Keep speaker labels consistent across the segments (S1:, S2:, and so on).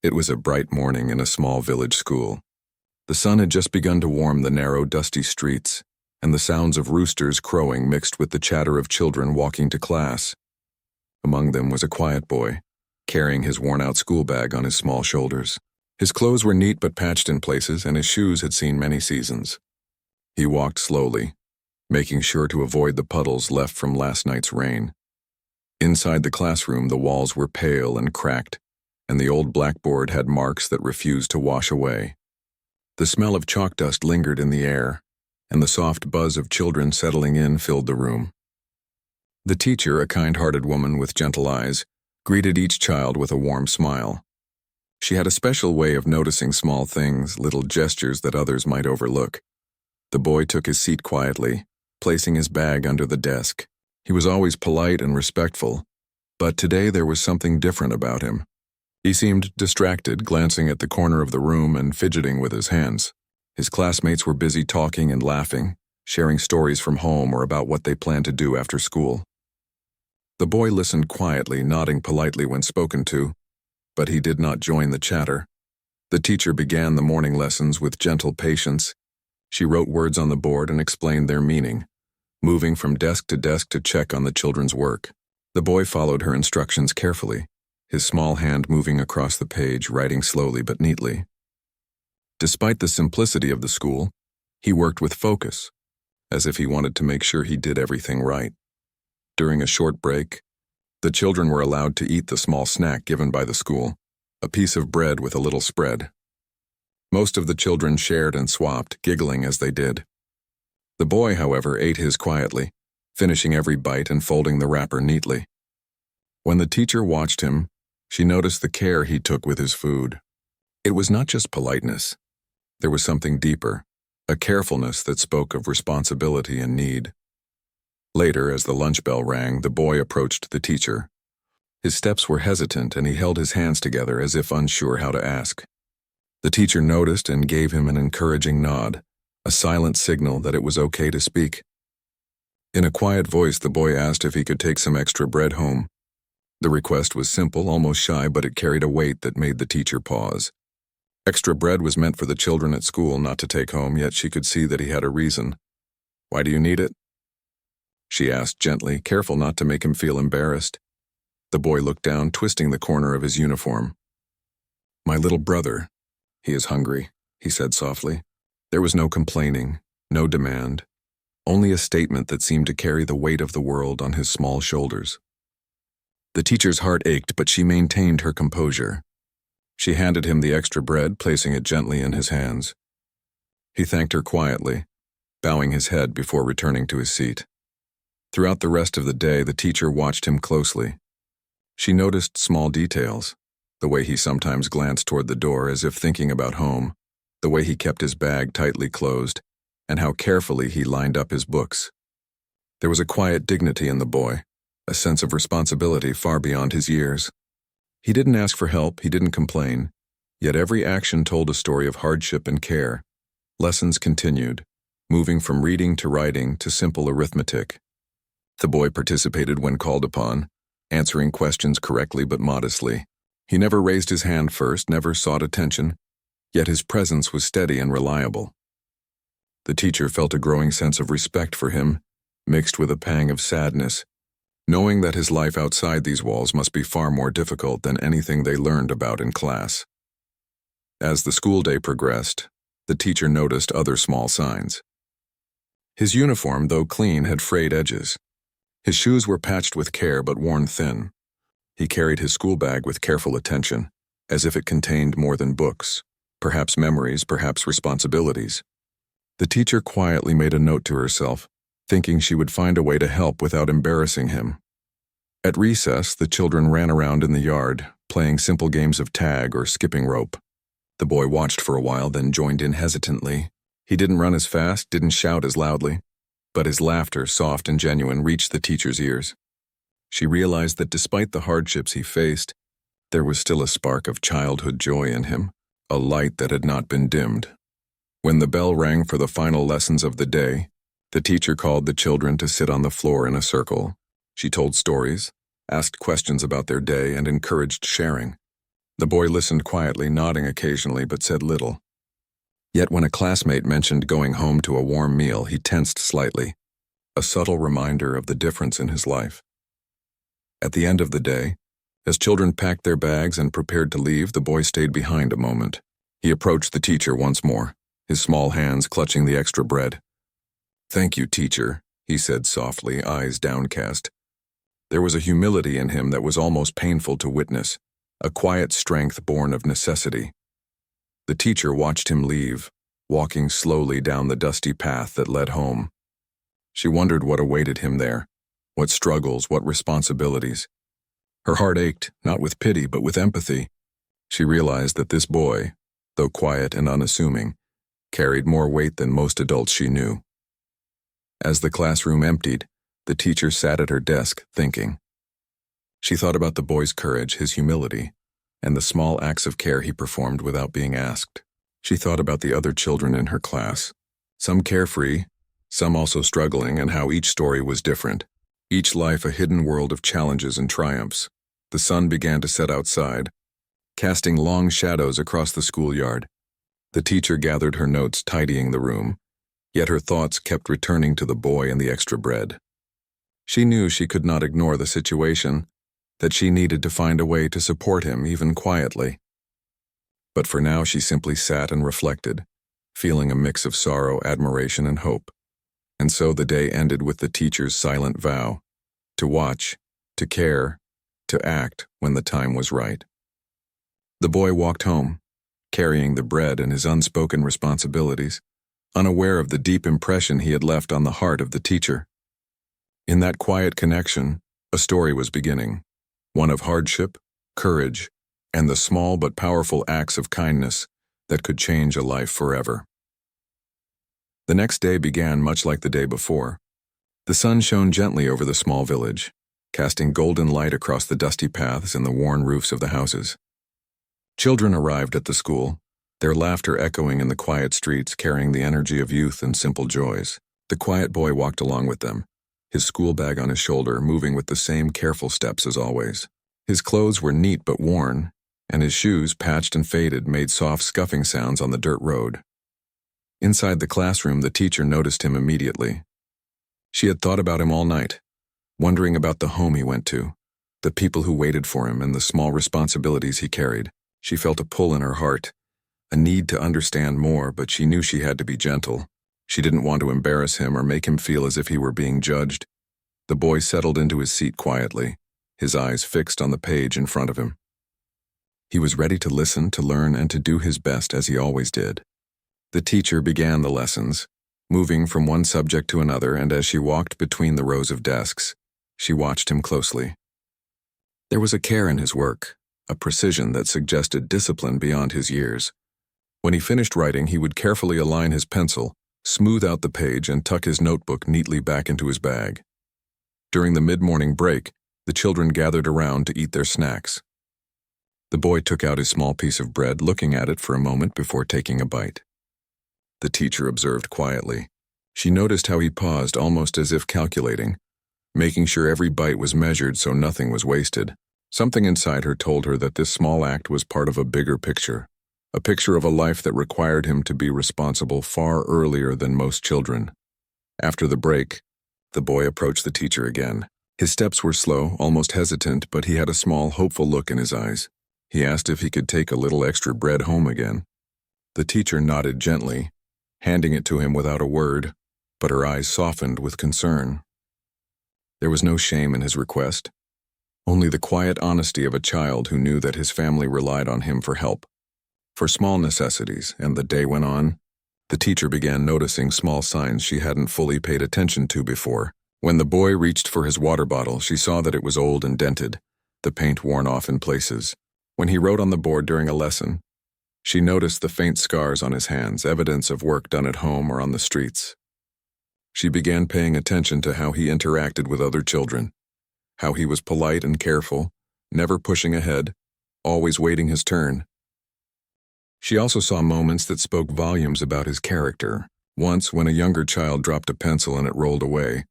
S1: It was a bright morning in a small village school. The sun had just begun to warm the narrow, dusty streets, and the sounds of roosters crowing mixed with the chatter of children walking to class. Among them was a quiet boy, carrying his worn-out school bag on his small shoulders. His clothes were neat but patched in places, and his shoes had seen many seasons. He walked slowly, making sure to avoid the puddles left from last night's rain. Inside the classroom, the walls were pale and cracked, and the old blackboard had marks that refused to wash away. The smell of chalk dust lingered in the air, and the soft buzz of children settling in filled the room. The teacher, a kind-hearted woman with gentle eyes, greeted each child with a warm smile. She had a special way of noticing small things, little gestures that others might overlook. The boy took his seat quietly, placing his bag under the desk. He was always polite and respectful, but today there was something different about him. He seemed distracted, glancing at the corner of the room and fidgeting with his hands. His classmates were busy talking and laughing, sharing stories from home or about what they planned to do after school. The boy listened quietly, nodding politely when spoken to, but he did not join the chatter. The teacher began the morning lessons with gentle patience. She wrote words on the board and explained their meaning, moving from desk to check on the children's work. The boy followed her instructions carefully, his small hand moving across the page, writing slowly but neatly. Despite the simplicity of the school, he worked with focus, as if he wanted to make sure he did everything right. During a short break, the children were allowed to eat the small snack given by the school, a piece of bread with a little spread. Most of the children shared and swapped, giggling as they did. The boy, however, ate his quietly, finishing every bite and folding the wrapper neatly. When the teacher watched him, she noticed the care he took with his food. It was not just politeness. There was something deeper, a carefulness that spoke of responsibility and need. Later, as the lunch bell rang, the boy approached the teacher. His steps were hesitant, and he held his hands together as if unsure how to ask. The teacher noticed and gave him an encouraging nod, a silent signal that it was okay to speak. In a quiet voice, the boy asked if he could take some extra bread home. The request was simple, almost shy, but it carried a weight that made the teacher pause. Extra bread was meant for the children at school, not to take home, yet she could see that he had a reason. "Why do you need it?" she asked gently, careful not to make him feel embarrassed. The boy looked down, twisting the corner of his uniform. "My little brother. He is hungry," he said softly. There was no complaining, no demand, only a statement that seemed to carry the weight of the world on his small shoulders. The teacher's heart ached, but she maintained her composure. She handed him the extra bread, placing it gently in his hands. He thanked her quietly, bowing his head before returning to his seat. Throughout the rest of the day, the teacher watched him closely. She noticed small details, the way he sometimes glanced toward the door as if thinking about home, the way he kept his bag tightly closed, and how carefully he lined up his books. There was a quiet dignity in the boy, a sense of responsibility far beyond his years. He didn't ask for help, he didn't complain, yet every action told a story of hardship and care. Lessons continued, moving from reading to writing to simple arithmetic. The boy participated when called upon, answering questions correctly but modestly. He never raised his hand first, never sought attention, yet his presence was steady and reliable. The teacher felt a growing sense of respect for him, mixed with a pang of sadness, knowing that his life outside these walls must be far more difficult than anything they learned about in class. As the school day progressed, the teacher noticed other small signs. His uniform, though clean, had frayed edges. His shoes were patched with care but worn thin. He carried his school bag with careful attention, as if it contained more than books, perhaps memories, perhaps responsibilities. The teacher quietly made a note to herself, thinking she would find a way to help without embarrassing him. At recess, the children ran around in the yard, playing simple games of tag or skipping rope. The boy watched for a while, then joined in hesitantly. He didn't run as fast, didn't shout as loudly, but his laughter, soft and genuine, reached the teacher's ears. She realized that despite the hardships he faced, there was still a spark of childhood joy in him, a light that had not been dimmed. When the bell rang for the final lessons of the day, the teacher called the children to sit on the floor in a circle. She told stories, asked questions about their day, and encouraged sharing. The boy listened quietly, nodding occasionally, but said little. Yet when a classmate mentioned going home to a warm meal, he tensed slightly, a subtle reminder of the difference in his life. At the end of the day, as children packed their bags and prepared to leave, the boy stayed behind a moment. He approached the teacher once more, his small hands clutching the extra bread. "Thank you, teacher," he said softly, eyes downcast. There was a humility in him that was almost painful to witness, a quiet strength born of necessity. The teacher watched him leave, walking slowly down the dusty path that led home. She wondered what awaited him there, what struggles, what responsibilities. Her heart ached, not with pity, but with empathy. She realized that this boy, though quiet and unassuming, carried more weight than most adults she knew. As the classroom emptied, the teacher sat at her desk, thinking. She thought about the boy's courage, his humility, and the small acts of care he performed without being asked. She thought about the other children in her class, some carefree, some also struggling, and how each story was different, each life a hidden world of challenges and triumphs. The sun began to set outside, casting long shadows across the schoolyard. The teacher gathered her notes, tidying the room, yet her thoughts kept returning to the boy and the extra bread. She knew she could not ignore the situation, that she needed to find a way to support him, even quietly. But for now she simply sat and reflected, feeling a mix of sorrow, admiration, and hope. And so the day ended with the teacher's silent vow, to watch, to care, to act when the time was right. The boy walked home, carrying the bread and his unspoken responsibilities, unaware of the deep impression he had left on the heart of the teacher. In that quiet connection, a story was beginning, one of hardship, courage, and the small but powerful acts of kindness that could change a life forever. The next day began much like the day before. The sun shone gently over the small village, casting golden light across the dusty paths and the worn roofs of the houses. Children arrived at the school, their laughter echoing in the quiet streets, carrying the energy of youth and simple joys. The quiet boy walked along with them, his school bag on his shoulder, moving with the same careful steps as always. His clothes were neat but worn, and his shoes, patched and faded, made soft scuffing sounds on the dirt road. Inside the classroom, the teacher noticed him immediately. She had thought about him all night, wondering about the home he went to, the people who waited for him, and the small responsibilities he carried. She felt a pull in her heart, a need to understand more, but she knew she had to be gentle. She didn't want to embarrass him or make him feel as if he were being judged. The boy settled into his seat quietly, his eyes fixed on the page in front of him. He was ready to listen, to learn, and to do his best as he always did. The teacher began the lessons, moving from one subject to another, and as she walked between the rows of desks, she watched him closely. There was a care in his work, a precision that suggested discipline beyond his years. When he finished writing, he would carefully align his pencil, smooth out the page, and tuck his notebook neatly back into his bag. During the mid-morning break, the children gathered around to eat their snacks. The boy took out his small piece of bread, looking at it for a moment before taking a bite. The teacher observed quietly. She noticed how he paused, almost as if calculating, making sure every bite was measured so nothing was wasted. Something inside her told her that this small act was part of a bigger picture, a picture of a life that required him to be responsible far earlier than most children. After the break, the boy approached the teacher again. His steps were slow, almost hesitant, but he had a small, hopeful look in his eyes. He asked if he could take a little extra bread home again. The teacher nodded gently, handing it to him without a word, but her eyes softened with concern. There was no shame in his request, only the quiet honesty of a child who knew that his family relied on him for help, for small necessities, and the day went on. The teacher began noticing small signs she hadn't fully paid attention to before. When the boy reached for his water bottle, she saw that it was old and dented, the paint worn off in places. When he wrote on the board during a lesson, she noticed the faint scars on his hands, evidence of work done at home or on the streets. She began paying attention to how he interacted with other children, how he was polite and careful, never pushing ahead, always waiting his turn. She also saw moments that spoke volumes about his character. Once, when a younger child dropped a pencil and it rolled away,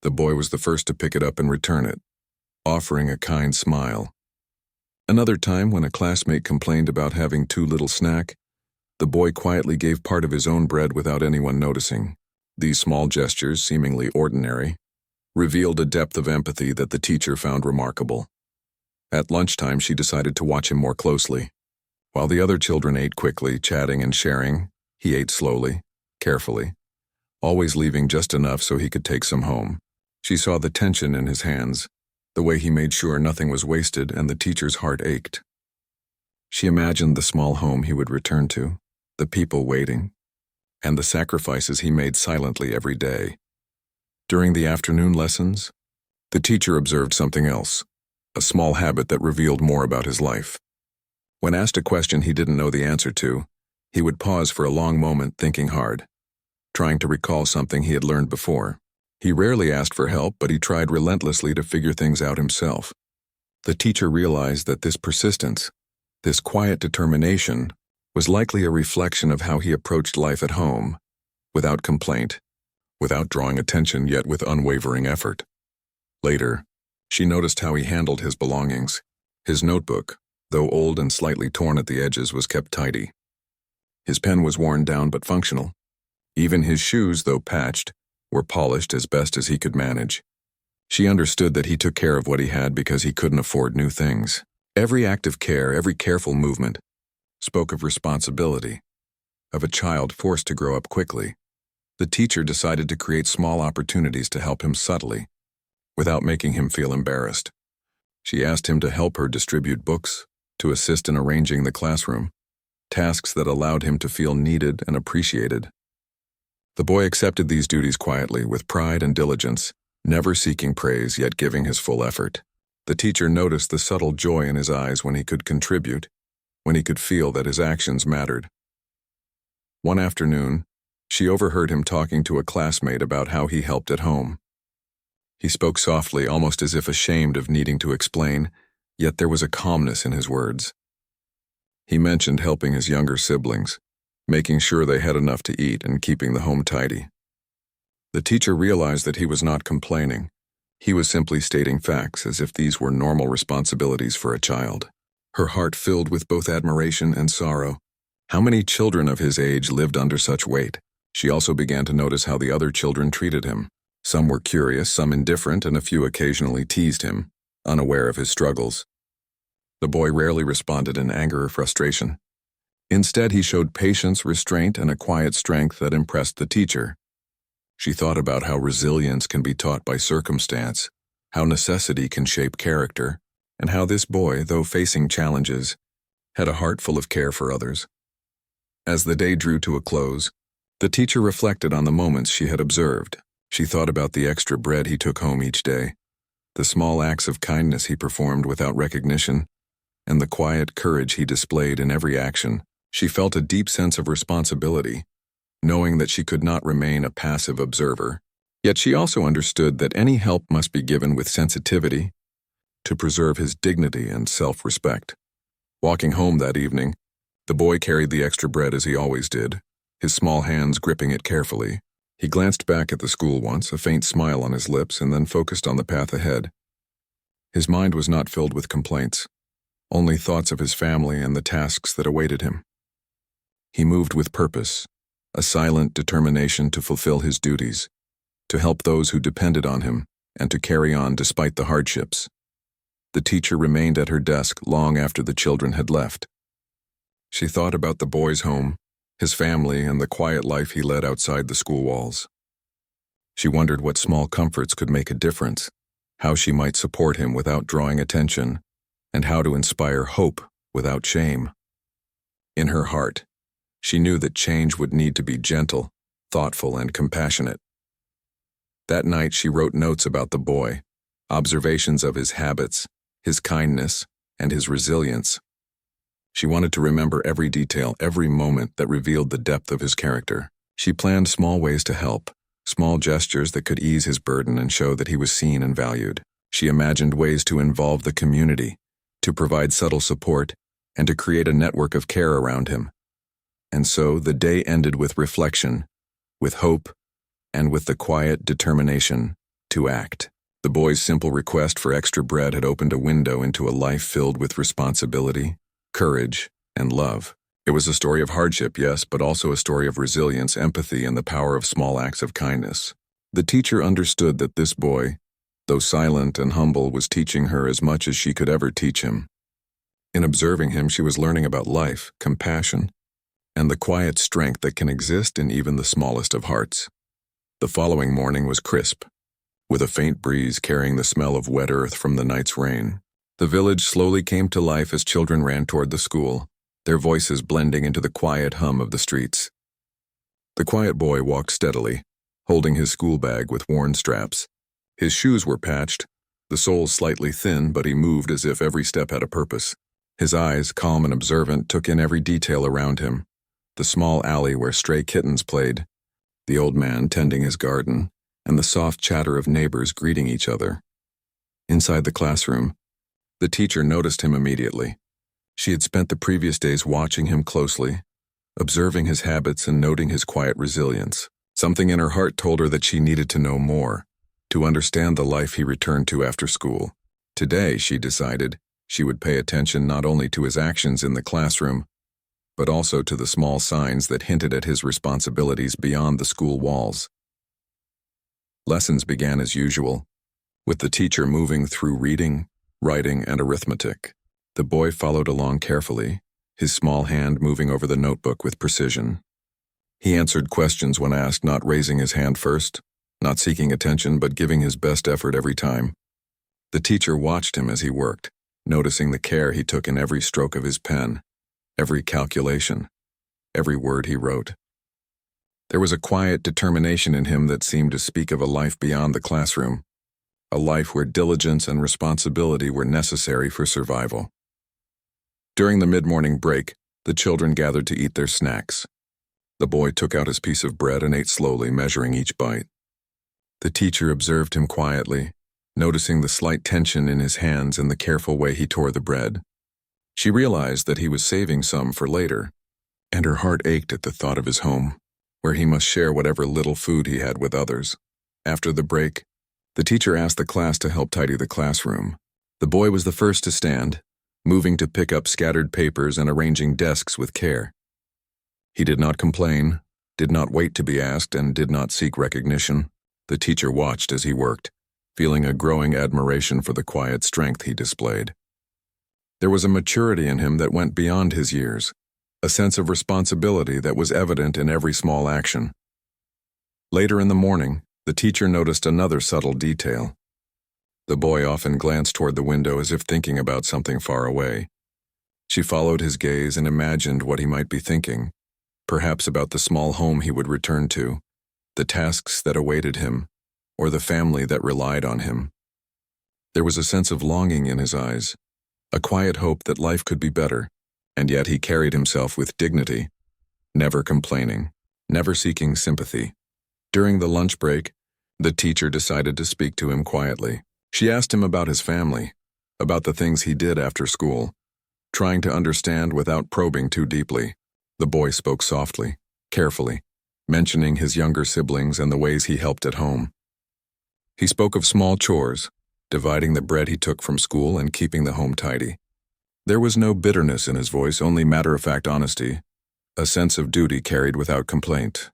S1: the boy was the first to pick it up and return it, offering a kind smile. Another time, when a classmate complained about having too little snack, the boy quietly gave part of his own bread without anyone noticing. These small gestures, seemingly ordinary, revealed a depth of empathy that the teacher found remarkable. At lunchtime, she decided to watch him more closely. While the other children ate quickly, chatting and sharing, he ate slowly, carefully, always leaving just enough so he could take some home. She saw the tension in his hands, the way he made sure nothing was wasted, and the teacher's heart ached. She imagined the small home he would return to, the people waiting, and the sacrifices he made silently every day. During the afternoon lessons, the teacher observed something else, a small habit that revealed more about his life. When asked a question he didn't know the answer to, he would pause for a long moment, thinking hard, trying to recall something he had learned before. He rarely asked for help, but he tried relentlessly to figure things out himself. The teacher realized that this persistence, this quiet determination, was likely a reflection of how he approached life at home, without complaint, without drawing attention, yet with unwavering effort. Later, she noticed how he handled his belongings. His notebook, though old and slightly torn at the edges, was kept tidy. His pen was worn down but functional. Even his shoes, though patched, were polished as best as he could manage. She understood that he took care of what he had because he couldn't afford new things. Every act of care, every careful movement, spoke of responsibility, of a child forced to grow up quickly. The teacher decided to create small opportunities to help him subtly, without making him feel embarrassed. She asked him to help her distribute books, to assist in arranging the classroom, tasks that allowed him to feel needed and appreciated. The boy accepted these duties quietly, with pride and diligence, never seeking praise, yet giving his full effort. The teacher noticed the subtle joy in his eyes when he could contribute, when he could feel that his actions mattered. One afternoon, she overheard him talking to a classmate about how he helped at home. He spoke softly, almost as if ashamed of needing to explain, yet there was a calmness in his words. He mentioned helping his younger siblings, making sure they had enough to eat and keeping the home tidy. The teacher realized that he was not complaining. He was simply stating facts as if these were normal responsibilities for a child. Her heart filled with both admiration and sorrow. How many children of his age lived under such weight? She also began to notice how the other children treated him. Some were curious, some indifferent, and a few occasionally teased him, unaware of his struggles. The boy rarely responded in anger or frustration. Instead, he showed patience, restraint, and a quiet strength that impressed the teacher. She thought about how resilience can be taught by circumstance, how necessity can shape character, and how this boy, though facing challenges, had a heart full of care for others. As the day drew to a close, the teacher reflected on the moments she had observed. She thought about the extra bread he took home each day, the small acts of kindness he performed without recognition, and the quiet courage he displayed in every action. She felt a deep sense of responsibility, knowing that she could not remain a passive observer. Yet she also understood that any help must be given with sensitivity to preserve his dignity and self-respect. Walking home that evening, the boy carried the extra bread as he always did, his small hands gripping it carefully. He glanced back at the school once, a faint smile on his lips, and then focused on the path ahead. His mind was not filled with complaints, only thoughts of his family and the tasks that awaited him. He moved with purpose, a silent determination to fulfill his duties, to help those who depended on him, and to carry on despite the hardships. The teacher remained at her desk long after the children had left. She thought about the boy's home, his family, and the quiet life he led outside the school walls. She wondered what small comforts could make a difference, how she might support him without drawing attention, and how to inspire hope without shame. In her heart, she knew that change would need to be gentle, thoughtful, and compassionate. That night she wrote notes about the boy, observations of his habits, his kindness, and his resilience. She wanted to remember every detail, every moment that revealed the depth of his character. She planned small ways to help, small gestures that could ease his burden and show that he was seen and valued. She imagined ways to involve the community, to provide subtle support, and to create a network of care around him. And so the day ended with reflection, with hope, and with the quiet determination to act. The boy's simple request for extra bread had opened a window into a life filled with responsibility, courage, and love. It was a story of hardship, yes, but also a story of resilience, empathy, and the power of small acts of kindness. The teacher understood that this boy, though silent and humble, was teaching her as much as she could ever teach him. In observing him, she was learning about life, compassion, and the quiet strength that can exist in even the smallest of hearts. The following morning was crisp, with a faint breeze carrying the smell of wet earth from the night's rain. The village slowly came to life as children ran toward the school, their voices blending into the quiet hum of the streets. The quiet boy walked steadily, holding his school bag with worn straps. His shoes were patched, the soles slightly thin, but he moved as if every step had a purpose. His eyes, calm and observant, took in every detail around him. The small alley where stray kittens played, the old man tending his garden, and the soft chatter of neighbors greeting each other. Inside the classroom, the teacher noticed him immediately. She had spent the previous days watching him closely, observing his habits and noting his quiet resilience. Something in her heart told her that she needed to know more, to understand the life he returned to after school. Today, she decided, she would pay attention not only to his actions in the classroom, but also to the small signs that hinted at his responsibilities beyond the school walls. Lessons began as usual, with the teacher moving through reading, writing, and arithmetic. The boy followed along carefully, his small hand moving over the notebook with precision. He answered questions when asked, not raising his hand first, not seeking attention, but giving his best effort every time. The teacher watched him as he worked, noticing the care he took in every stroke of his pen, every calculation, every word he wrote. There was a quiet determination in him that seemed to speak of a life beyond the classroom, a life where diligence and responsibility were necessary for survival. During the mid-morning break, the children gathered to eat their snacks. The boy took out his piece of bread and ate slowly, measuring each bite. The teacher observed him quietly, noticing the slight tension in his hands and the careful way he tore the bread. She realized that he was saving some for later, and her heart ached at the thought of his home, where he must share whatever little food he had with others. After the break, the teacher asked the class to help tidy the classroom. The boy was the first to stand, moving to pick up scattered papers and arranging desks with care. He did not complain, did not wait to be asked, and did not seek recognition. The teacher watched as he worked, feeling a growing admiration for the quiet strength he displayed. There was a maturity in him that went beyond his years, a sense of responsibility that was evident in every small action. Later in the morning, the teacher noticed another subtle detail. The boy often glanced toward the window as if thinking about something far away. She followed his gaze and imagined what he might be thinking, perhaps about the small home he would return to, the tasks that awaited him, or the family that relied on him. There was a sense of longing in his eyes, a quiet hope that life could be better, and yet he carried himself with dignity, never complaining, never seeking sympathy. During the lunch break, the teacher decided to speak to him quietly. She asked him about his family, about the things he did after school, trying to understand without probing too deeply. The boy spoke softly, carefully, mentioning his younger siblings and the ways he helped at home. He spoke of small chores, dividing the bread he took from school and keeping the home tidy. There was no bitterness in his voice, only matter-of-fact honesty, a sense of duty carried without complaint.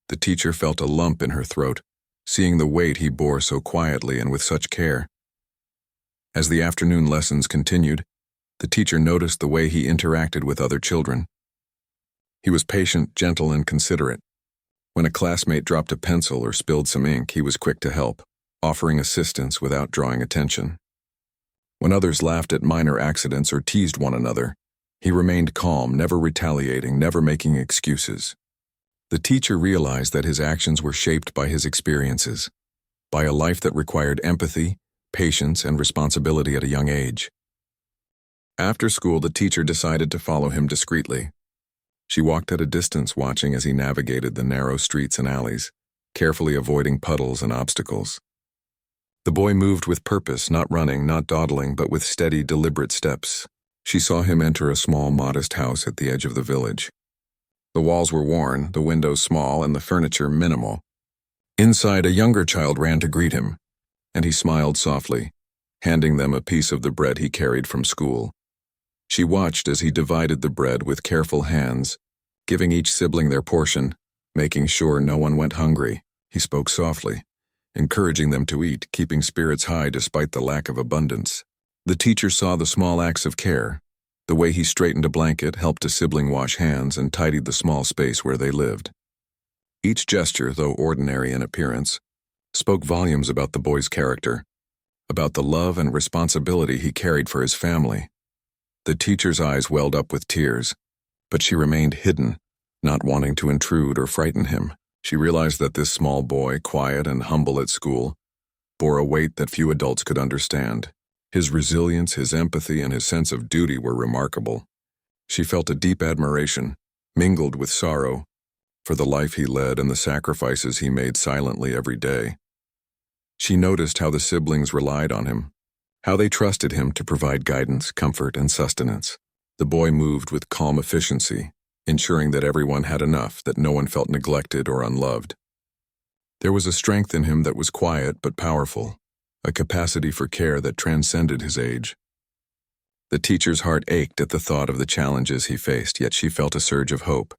S1: The teacher felt a lump in her throat, seeing the weight he bore so quietly and with such care. As the afternoon lessons continued, the teacher noticed the way he interacted with other children. He was patient, gentle, and considerate. When a classmate dropped a pencil or spilled some ink, he was quick to help, offering assistance without drawing attention. When others laughed at minor accidents or teased one another, he remained calm, never retaliating, never making excuses. The teacher realized that his actions were shaped by his experiences, by a life that required empathy, patience, and responsibility at a young age. After school, the teacher decided to follow him discreetly. She walked at a distance, watching as he navigated the narrow streets and alleys, carefully avoiding puddles and obstacles. The boy moved with purpose, not running, not dawdling, but with steady, deliberate steps. She saw him enter a small, modest house at the edge of the village. The walls were worn, the windows small, and the furniture minimal. Inside, a younger child ran to greet him, and he smiled softly, handing them a piece of the bread he carried from school. She watched as he divided the bread with careful hands, giving each sibling their portion, making sure no one went hungry. He spoke softly, encouraging them to eat, keeping spirits high despite the lack of abundance. The teacher saw the small acts of care, the way he straightened a blanket, helped a sibling wash hands, and tidied the small space where they lived. Each gesture, though ordinary in appearance, spoke volumes about the boy's character, about the love and responsibility he carried for his family. The teacher's eyes welled up with tears, but she remained hidden, not wanting to intrude or frighten him. She realized that this small boy, quiet and humble at school, bore a weight that few adults could understand. His resilience, his empathy, and his sense of duty were remarkable. She felt a deep admiration, mingled with sorrow, for the life he led and the sacrifices he made silently every day. She noticed how the siblings relied on him, how they trusted him to provide guidance, comfort, and sustenance. The boy moved with calm efficiency, ensuring that everyone had enough, that no one felt neglected or unloved. There was a strength in him that was quiet but powerful, a capacity for care that transcended his age. The teacher's heart ached at the thought of the challenges he faced, yet she felt a surge of hope,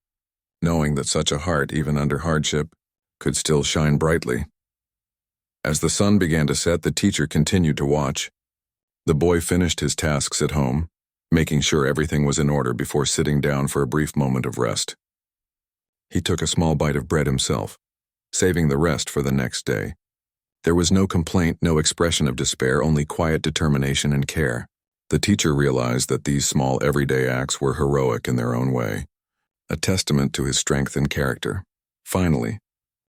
S1: knowing that such a heart, even under hardship, could still shine brightly. As the sun began to set, the teacher continued to watch. The boy finished his tasks at home, making sure everything was in order before sitting down for a brief moment of rest. He took a small bite of bread himself, saving the rest for the next day. There was no complaint, no expression of despair, only quiet determination and care. The teacher realized that these small everyday acts were heroic in their own way, a testament to his strength and character. Finally,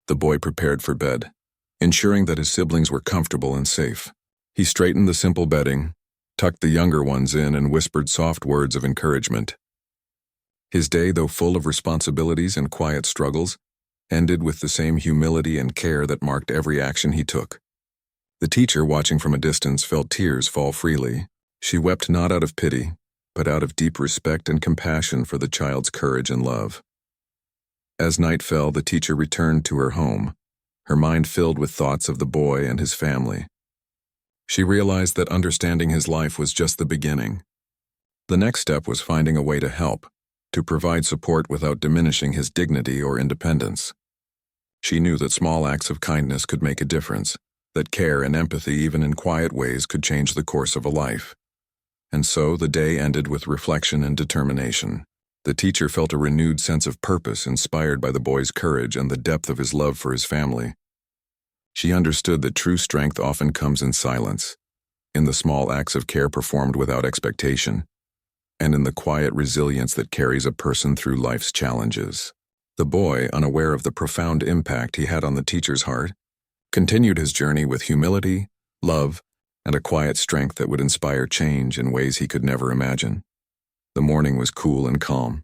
S1: the boy prepared for bed, ensuring that his siblings were comfortable and safe. He straightened the simple bedding, tucked the younger ones in, and whispered soft words of encouragement. His day, though full of responsibilities and quiet struggles, ended with the same humility and care that marked every action he took. The teacher, watching from a distance, felt tears fall freely. She wept not out of pity, but out of deep respect and compassion for the child's courage and love. As night fell, the teacher returned to her home, her mind filled with thoughts of the boy and his family. She realized that understanding his life was just the beginning. The next step was finding a way to help, to provide support without diminishing his dignity or independence. She knew that small acts of kindness could make a difference, that care and empathy, even in quiet ways, could change the course of a life. And so the day ended with reflection and determination. The teacher felt a renewed sense of purpose, inspired by the boy's courage and the depth of his love for his family. She understood that true strength often comes in silence, in the small acts of care performed without expectation, and in the quiet resilience that carries a person through life's challenges. The boy, unaware of the profound impact he had on the teacher's heart, continued his journey with humility, love, and a quiet strength that would inspire change in ways he could never imagine. The morning was cool and calm,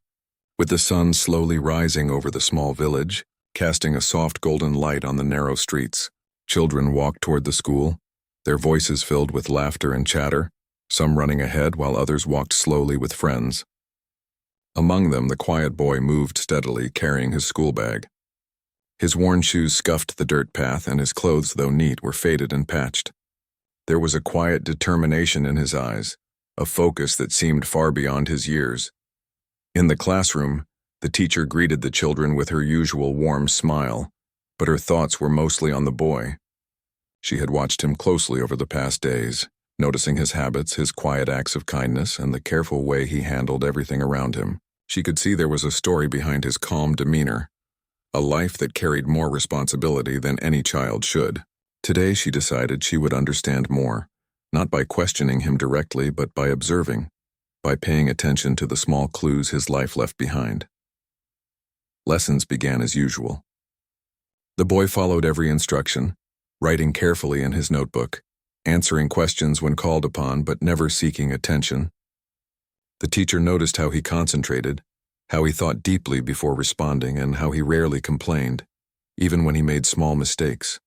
S1: with the sun slowly rising over the small village, casting a soft golden light on the narrow streets. Children walked toward the school, their voices filled with laughter and chatter, some running ahead while others walked slowly with friends. Among them, the quiet boy moved steadily, carrying his school bag. His worn shoes scuffed the dirt path, and his clothes, though neat, were faded and patched. There was a quiet determination in his eyes, a focus that seemed far beyond his years. In the classroom, the teacher greeted the children with her usual warm smile, but her thoughts were mostly on the boy. She had watched him closely over the past days, noticing his habits, his quiet acts of kindness, and the careful way he handled everything around him. She could see there was a story behind his calm demeanor, a life that carried more responsibility than any child should. Today, she decided she would understand more, not by questioning him directly, but by observing, by paying attention to the small clues his life left behind. Lessons began as usual. The boy followed every instruction, writing carefully in his notebook, answering questions when called upon but never seeking attention. The teacher noticed how he concentrated, how he thought deeply before responding, and how he rarely complained, even when he made small mistakes.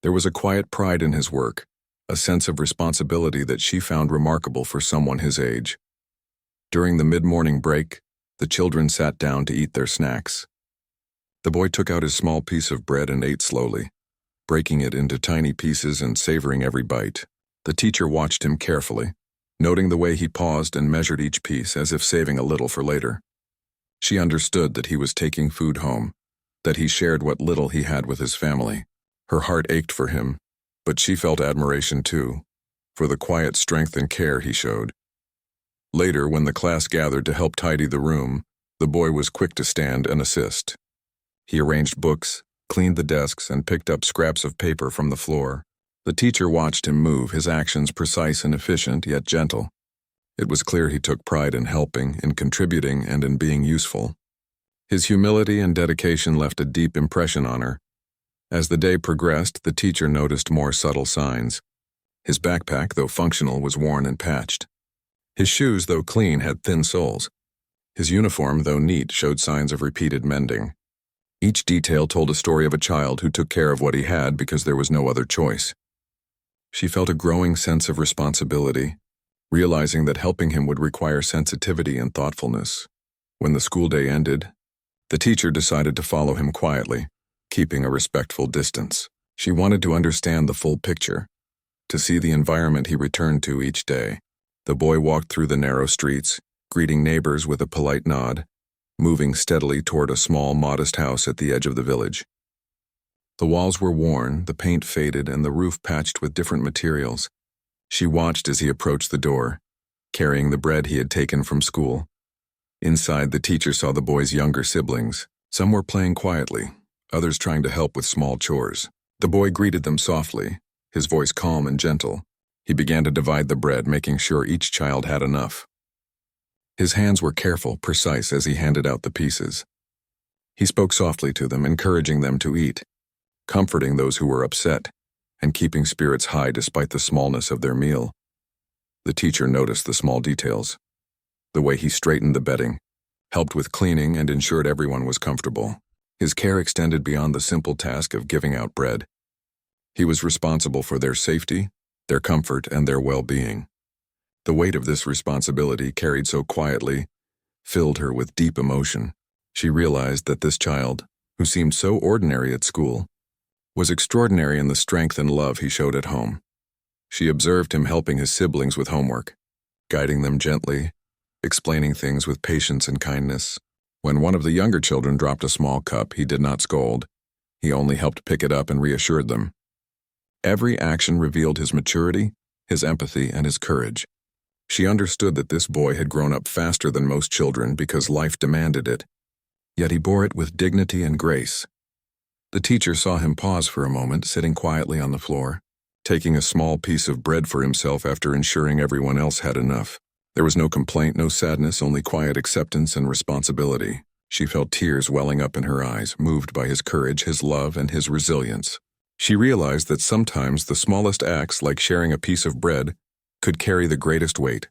S1: There was a quiet pride in his work, a sense of responsibility that she found remarkable for someone his age. During the mid-morning break, the children sat down to eat their snacks. The boy took out his small piece of bread and ate slowly, breaking it into tiny pieces and savoring every bite. The teacher watched him carefully, noting the way he paused and measured each piece as if saving a little for later. She understood that he was taking food home, that he shared what little he had with his family. Her heart ached for him, but she felt admiration too, for the quiet strength and care he showed. Later, when the class gathered to help tidy the room, the boy was quick to stand and assist. He arranged books, cleaned the desks, and picked up scraps of paper from the floor. The teacher watched him move, his actions precise and efficient, yet gentle. It was clear he took pride in helping, in contributing, and in being useful. His humility and dedication left a deep impression on her. As the day progressed, the teacher noticed more subtle signs. His backpack, though functional, was worn and patched. His shoes, though clean, had thin soles. His uniform, though neat, showed signs of repeated mending. Each detail told a story of a child who took care of what he had because there was no other choice. She felt a growing sense of responsibility, realizing that helping him would require sensitivity and thoughtfulness. When the school day ended, the teacher decided to follow him quietly, keeping a respectful distance. She wanted to understand the full picture, to see the environment he returned to each day. The boy walked through the narrow streets, greeting neighbors with a polite nod, moving steadily toward a small, modest house at the edge of the village. The walls were worn, the paint faded, and the roof patched with different materials. She watched as he approached the door, carrying the bread he had taken from school. Inside, the teacher saw the boy's younger siblings. Some were playing quietly, others trying to help with small chores. The boy greeted them softly, his voice calm and gentle. He began to divide the bread, making sure each child had enough. His hands were careful, precise as he handed out the pieces. He spoke softly to them, encouraging them to eat, comforting those who were upset, and keeping spirits high despite the smallness of their meal. The teacher noticed the small details, the way he straightened the bedding, helped with cleaning, and ensured everyone was comfortable. His care extended beyond the simple task of giving out bread. He was responsible for their safety, their comfort, and their well-being. The weight of this responsibility, carried so quietly, filled her with deep emotion. She realized that this child, who seemed so ordinary at school, was extraordinary in the strength and love he showed at home. She observed him helping his siblings with homework, guiding them gently, explaining things with patience and kindness. When one of the younger children dropped a small cup, he did not scold. He only helped pick it up and reassured them. Every action revealed his maturity, his empathy, and his courage. She understood that this boy had grown up faster than most children because life demanded it, yet he bore it with dignity and grace. The teacher saw him pause for a moment, sitting quietly on the floor, taking a small piece of bread for himself after ensuring everyone else had enough. There was no complaint, no sadness, only quiet acceptance and responsibility. She felt tears welling up in her eyes, moved by his courage, his love, and his resilience. She realized that sometimes the smallest acts, like sharing a piece of bread, could carry the greatest weight,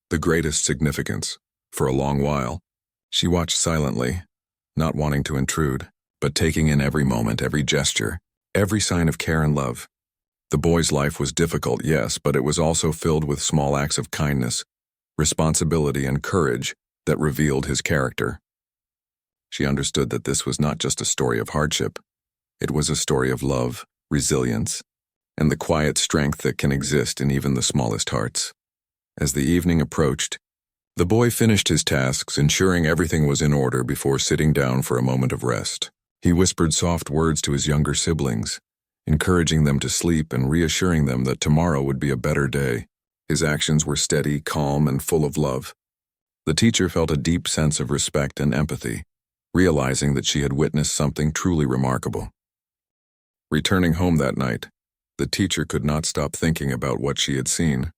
S1: the greatest significance. For a long while, she watched silently, not wanting to intrude, but taking in every moment, every gesture, every sign of care and love. The boy's life was difficult, yes, but it was also filled with small acts of kindness, responsibility, and courage that revealed his character. She understood that this was not just a story of hardship. It was a story of love, resilience, and the quiet strength that can exist in even the smallest hearts. As the evening approached, the boy finished his tasks, ensuring everything was in order before sitting down for a moment of rest. He whispered soft words to his younger siblings, encouraging them to sleep and reassuring them that tomorrow would be a better day. His actions were steady, calm, and full of love. The teacher felt a deep sense of respect and empathy, realizing that she had witnessed something truly remarkable. Returning home that night, the teacher could not stop thinking about what she had seen.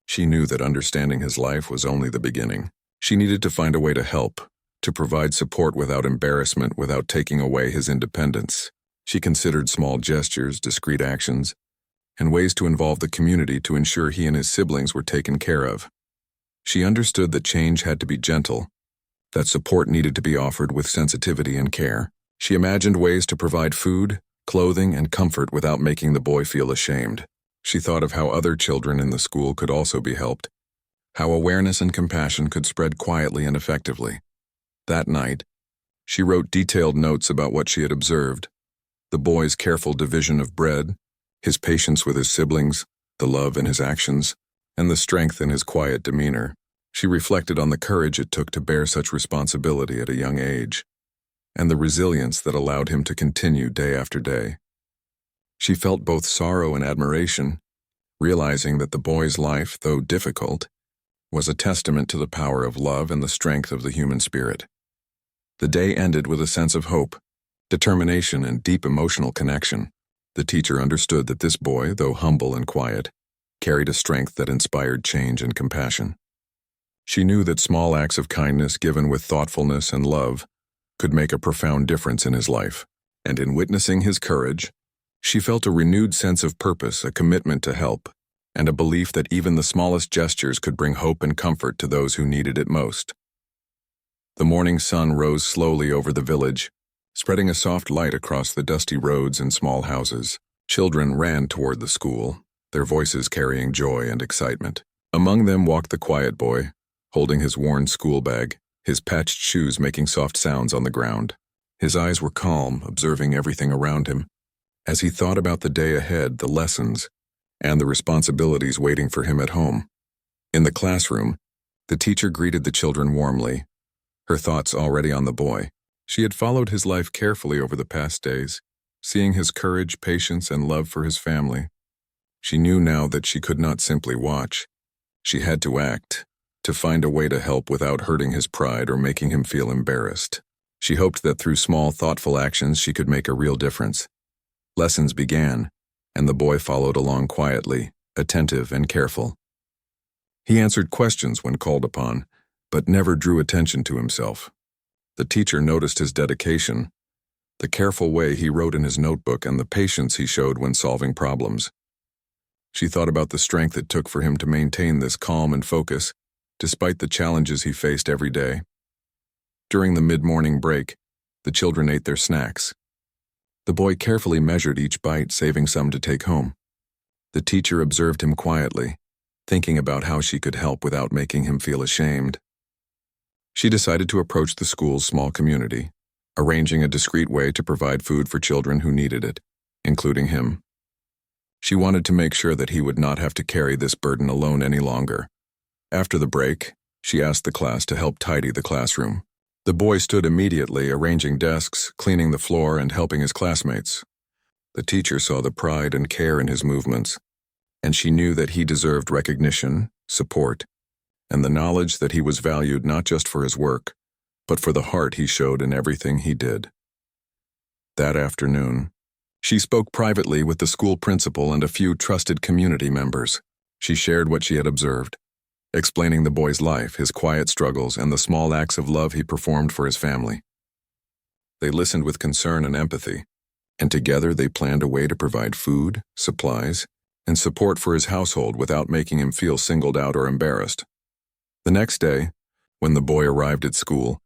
S1: She knew that understanding his life was only the beginning. She needed to find a way to help, to provide support without embarrassment, without taking away his independence. She considered small gestures, discreet actions, and ways to involve the community to ensure he and his siblings were taken care of. She understood that change had to be gentle, that support needed to be offered with sensitivity and care. She imagined ways to provide food, clothing, and comfort without making the boy feel ashamed. She thought of how other children in the school could also be helped, how awareness and compassion could spread quietly and effectively. That night, she wrote detailed notes about what she had observed, The boy's careful division of bread, his patience with his siblings, the love in his actions, and the strength in his quiet demeanor. She reflected on the courage it took to bear such responsibility at a young age, and the resilience that allowed him to continue day after day. She felt both sorrow and admiration, realizing that the boy's life, though difficult, was a testament to the power of love and the strength of the human spirit. The day ended with a sense of hope, determination, and deep emotional connection. The teacher understood that this boy, though humble and quiet, carried a strength that inspired change and compassion. She knew that small acts of kindness given with thoughtfulness and love could make a profound difference in his life, and in witnessing his courage, she felt a renewed sense of purpose, a commitment to help, and a belief that even the smallest gestures could bring hope and comfort to those who needed it most. The morning sun rose slowly over the village, spreading a soft light across the dusty roads and small houses. Children ran toward the school, their voices carrying joy and excitement. Among them walked the quiet boy, holding his worn school bag, his patched shoes making soft sounds on the ground. His eyes were calm, observing everything around him, as he thought about the day ahead, the lessons, and the responsibilities waiting for him at home. In the classroom, the teacher greeted the children warmly, her thoughts already on the boy. She had followed his life carefully over the past days, seeing his courage, patience, and love for his family. She knew now that she could not simply watch. She had to act, to find a way to help without hurting his pride or making him feel embarrassed. She hoped that through small, thoughtful actions she could make a real difference. Lessons began, and the boy followed along quietly, attentive and careful. He answered questions when called upon, but never drew attention to himself. The teacher noticed his dedication, the careful way he wrote in his notebook, and the patience he showed when solving problems. She thought about the strength it took for him to maintain this calm and focus, despite the challenges he faced every day. During the mid-morning break, the children ate their snacks. The boy carefully measured each bite, saving some to take home. The teacher observed him quietly, thinking about how she could help without making him feel ashamed. She decided to approach the school's small community, arranging a discreet way to provide food for children who needed it, including him. She wanted to make sure that he would not have to carry this burden alone any longer. After the break, she asked the class to help tidy the classroom. The boy stood immediately, arranging desks, cleaning the floor, and helping his classmates. The teacher saw the pride and care in his movements, and she knew that he deserved recognition, support, and the knowledge that he was valued not just for his work, but for the heart he showed in everything he did. That afternoon, she spoke privately with the school principal and a few trusted community members. She shared what she had observed, explaining the boy's life, his quiet struggles, and the small acts of love he performed for his family. They listened with concern and empathy, and together they planned a way to provide food, supplies, and support for his household without making him feel singled out or embarrassed. The next day, when the boy arrived at school,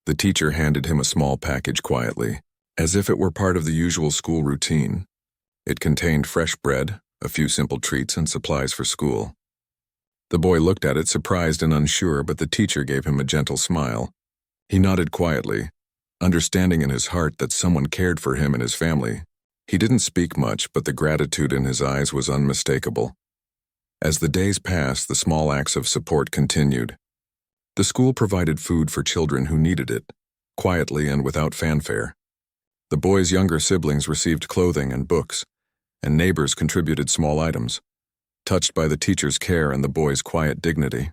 S1: the teacher handed him a small package quietly, as if it were part of the usual school routine. It contained fresh bread, a few simple treats, and supplies for school. The boy looked at it, surprised and unsure, but the teacher gave him a gentle smile. He nodded quietly, understanding in his heart that someone cared for him and his family. He didn't speak much, but the gratitude in his eyes was unmistakable. As the days passed, the small acts of support continued. The school provided food for children who needed it, quietly and without fanfare. The boy's younger siblings received clothing and books, and neighbors contributed small items, touched by the teacher's care and the boy's quiet dignity.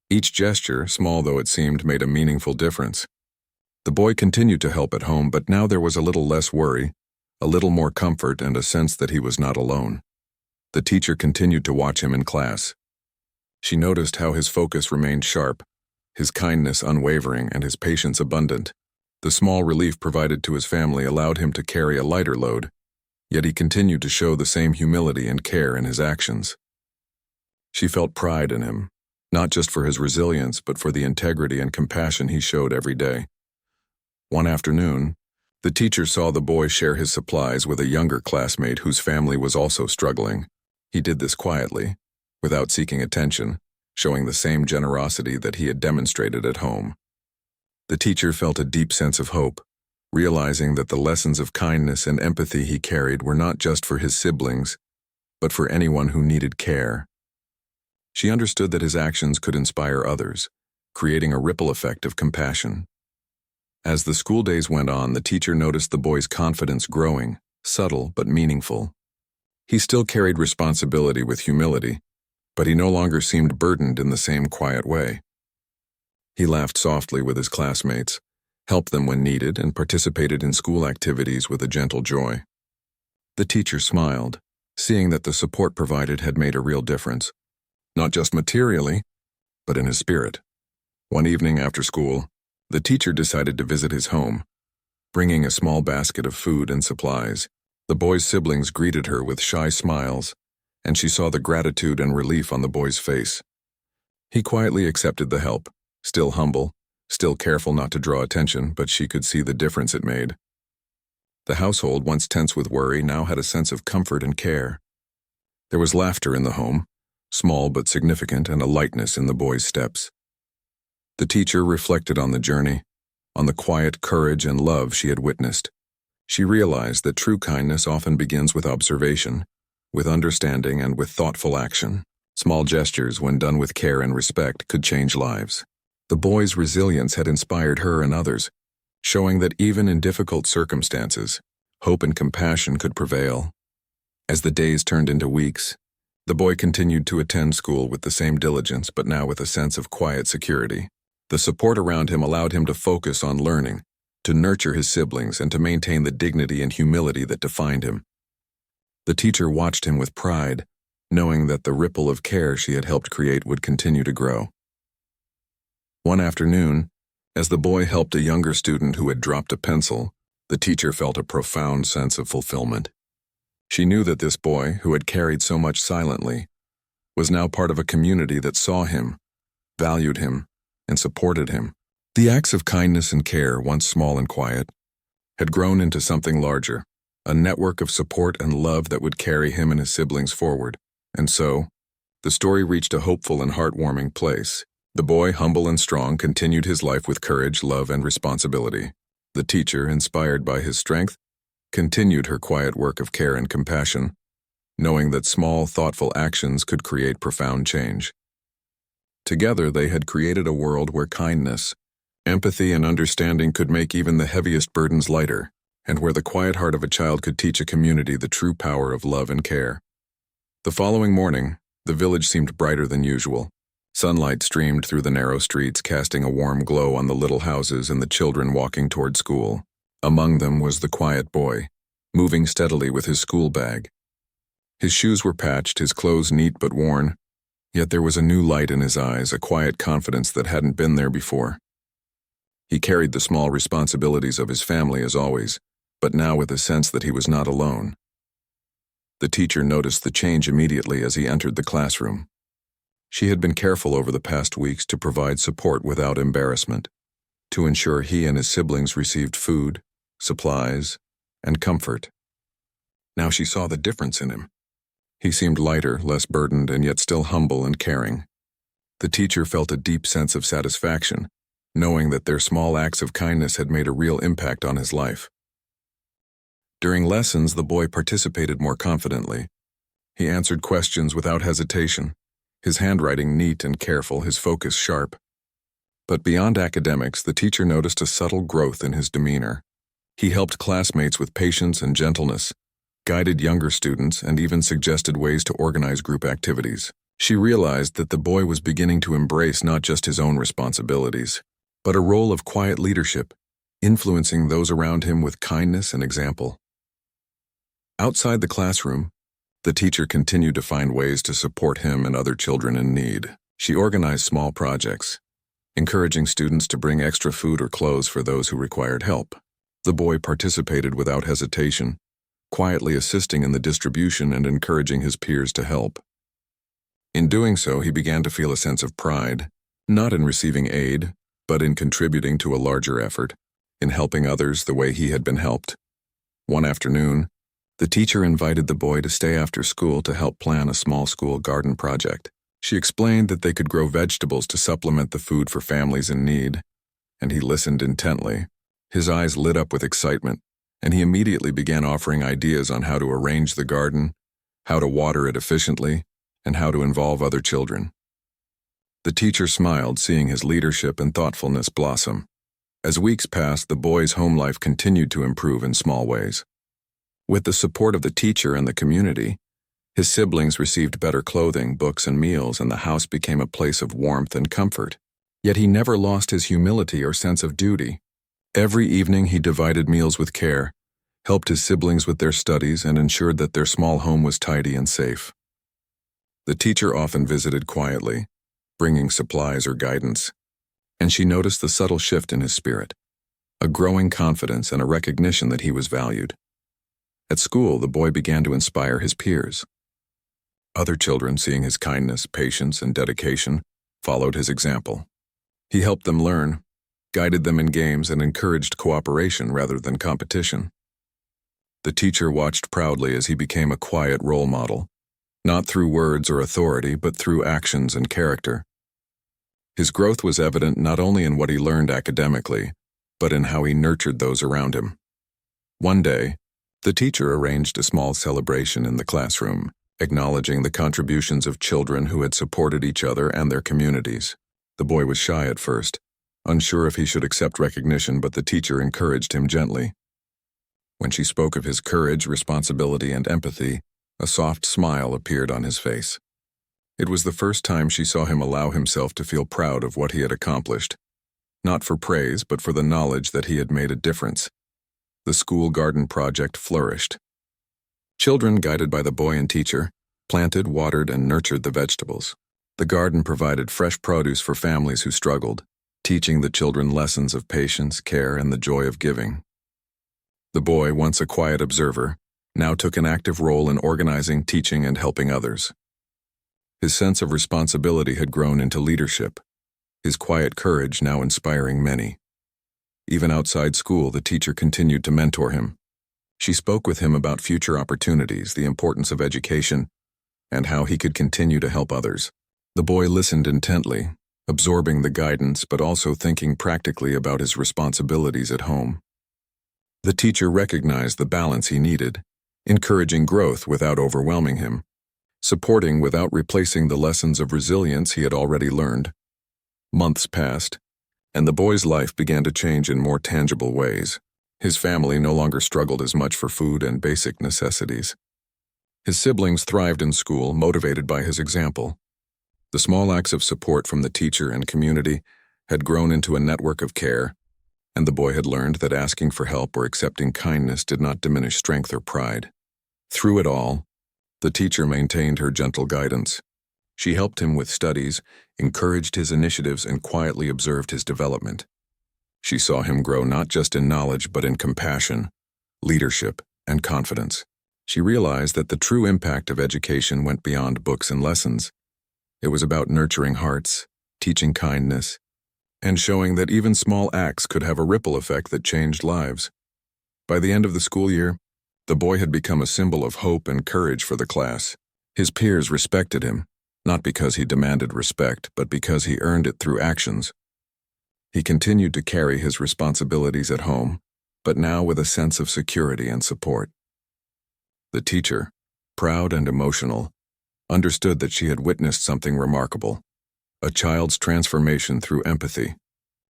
S1: Each gesture, small though it seemed, made a meaningful difference. The boy continued to help at home, but now there was a little less worry, a little more comfort, and a sense that he was not alone. The teacher continued to watch him in class. She noticed how his focus remained sharp, his kindness unwavering, and his patience abundant. The small relief provided to his family allowed him to carry a lighter load, yet he continued to show the same humility and care in his actions. She felt pride in him, not just for his resilience, but for the integrity and compassion he showed every day. One afternoon, the teacher saw the boy share his supplies with a younger classmate whose family was also struggling. He did this quietly, without seeking attention, showing the same generosity that he had demonstrated at home. The teacher felt a deep sense of hope, realizing that the lessons of kindness and empathy he carried were not just for his siblings, but for anyone who needed care. She understood that his actions could inspire others, creating a ripple effect of compassion. As the school days went on, the teacher noticed the boy's confidence growing, subtle but meaningful. He still carried responsibility with humility, but he no longer seemed burdened in the same quiet way. He laughed softly with his classmates, helped them when needed, and participated in school activities with a gentle joy. The teacher smiled, seeing that the support provided had made a real difference, not just materially, but in his spirit. One evening after school, the teacher decided to visit his home, bringing a small basket of food and supplies. The boy's siblings greeted her with shy smiles, and she saw the gratitude and relief on the boy's face. He quietly accepted the help, still humble, still careful not to draw attention, but she could see the difference it made. The household, once tense with worry, now had a sense of comfort and care. There was laughter in the home, small but significant, and a lightness in the boy's steps. The teacher reflected on the journey, on the quiet courage and love she had witnessed. She realized that true kindness often begins with observation, with understanding, and with thoughtful action. Small gestures, when done with care and respect, could change lives. The boy's resilience had inspired her and others, showing that even in difficult circumstances, hope and compassion could prevail. As the days turned into weeks, the boy continued to attend school with the same diligence, but now with a sense of quiet security. The support around him allowed him to focus on learning, to nurture his siblings, and to maintain the dignity and humility that defined him. The teacher watched him with pride, knowing that the ripple of care she had helped create would continue to grow. One afternoon, as the boy helped a younger student who had dropped a pencil, the teacher felt a profound sense of fulfillment. She knew that this boy, who had carried so much silently, was now part of a community that saw him, valued him, and supported him. The acts of kindness and care, once small and quiet, had grown into something larger, a network of support and love that would carry him and his siblings forward. And so, the story reached a hopeful and heartwarming place. The boy, humble and strong, continued his life with courage, love, and responsibility. The teacher, inspired by his strength, continued her quiet work of care and compassion, knowing that small, thoughtful actions could create profound change. Together, they had created a world where kindness, empathy, and understanding could make even the heaviest burdens lighter, and where the quiet heart of a child could teach a community the true power of love and care. The following morning, the village seemed brighter than usual. Sunlight streamed through the narrow streets, casting a warm glow on the little houses and the children walking toward school. Among them was the quiet boy, moving steadily with his school bag. His shoes were patched, his clothes neat but worn, yet there was a new light in his eyes, a quiet confidence that hadn't been there before. He carried the small responsibilities of his family as always, but now with a sense that he was not alone. The teacher noticed the change immediately as he entered the classroom. She had been careful over the past weeks to provide support without embarrassment, to ensure he and his siblings received food, supplies, and comfort. Now she saw the difference in him. He seemed lighter, less burdened, and yet still humble and caring. The teacher felt a deep sense of satisfaction, knowing that their small acts of kindness had made a real impact on his life. During lessons, the boy participated more confidently. He answered questions without hesitation, his handwriting neat and careful, his focus sharp. But beyond academics, the teacher noticed a subtle growth in his demeanor. He helped classmates with patience and gentleness, guided younger students, and even suggested ways to organize group activities. She realized that the boy was beginning to embrace not just his own responsibilities, but a role of quiet leadership, influencing those around him with kindness and example. Outside the classroom, the teacher continued to find ways to support him and other children in need. She organized small projects, encouraging students to bring extra food or clothes for those who required help. The boy participated without hesitation, quietly assisting in the distribution and encouraging his peers to help. In doing so, he began to feel a sense of pride, not in receiving aid, but in contributing to a larger effort, in helping others the way he had been helped. One afternoon, the teacher invited the boy to stay after school to help plan a small school garden project. She explained that they could grow vegetables to supplement the food for families in need, and he listened intently, His eyes lit up with excitement, and he immediately began offering ideas on how to arrange the garden, how to water it efficiently, and how to involve other children. The teacher smiled, seeing his leadership and thoughtfulness blossom. As weeks passed, the boy's home life continued to improve in small ways. With the support of the teacher and the community, his siblings received better clothing, books, and meals, and the house became a place of warmth and comfort. Yet he never lost his humility or sense of duty. Every evening he divided meals with care, helped his siblings with their studies, and ensured that their small home was tidy and safe. The teacher often visited quietly, bringing supplies or guidance, and she noticed the subtle shift in his spirit, a growing confidence and a recognition that he was valued. At school, the boy began to inspire his peers. Other children, seeing his kindness, patience, and dedication, followed his example. He helped them learn, guided them in games, and encouraged cooperation rather than competition. The teacher watched proudly as he became a quiet role model, not through words or authority, but through actions and character. His growth was evident not only in what he learned academically, but in how he nurtured those around him. One day, the teacher arranged a small celebration in the classroom, acknowledging the contributions of children who had supported each other and their communities. The boy was shy at first, unsure if he should accept recognition, but the teacher encouraged him gently. When she spoke of his courage, responsibility, and empathy, a soft smile appeared on his face. It was the first time she saw him allow himself to feel proud of what he had accomplished, not for praise, but for the knowledge that he had made a difference. The school garden project flourished. Children, guided by the boy and teacher, planted, watered, and nurtured the vegetables. The garden provided fresh produce for families who struggled, teaching the children lessons of patience, care, and the joy of giving. The boy, once a quiet observer, now took an active role in organizing, teaching, and helping others. His sense of responsibility had grown into leadership, his quiet courage now inspiring many. Even outside school, the teacher continued to mentor him. She spoke with him about future opportunities, the importance of education, and how he could continue to help others. The boy listened intently, absorbing the guidance but also thinking practically about his responsibilities at home. The teacher recognized the balance he needed, encouraging growth without overwhelming him, supporting without replacing the lessons of resilience he had already learned. Months passed, and the boy's life began to change in more tangible ways. His family no longer struggled as much for food and basic necessities. His siblings thrived in school, motivated by his example. The small acts of support from the teacher and community had grown into a network of care, and the boy had learned that asking for help or accepting kindness did not diminish strength or pride. Through it all, the teacher maintained her gentle guidance. She helped him with studies, encouraged his initiatives, and quietly observed his development. She saw him grow not just in knowledge but in compassion, leadership, and confidence. She realized that the true impact of education went beyond books and lessons. It was about nurturing hearts, teaching kindness, and showing that even small acts could have a ripple effect that changed lives. By the end of the school year, the boy had become a symbol of hope and courage for the class. His peers respected him, not because he demanded respect, but because he earned it through actions. He continued to carry his responsibilities at home, but now with a sense of security and support. The teacher, proud and emotional, understood that she had witnessed something remarkable, a child's transformation through empathy,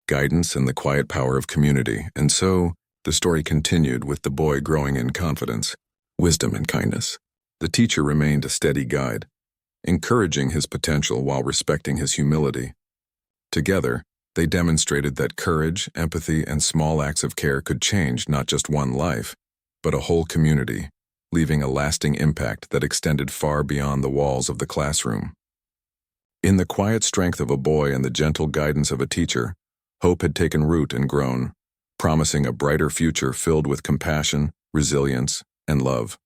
S1: guidance, and the quiet power of community, and so the story continued with the boy growing in confidence, wisdom, and kindness. The teacher remained a steady guide, encouraging his potential while respecting his humility. Together, they demonstrated that courage, empathy, and small acts of care could change not just one life, but a whole community, leaving a lasting impact that extended far beyond the walls of the classroom. In the quiet strength of a boy and the gentle guidance of a teacher, hope had taken root and grown, promising a brighter future filled with compassion, resilience, and love.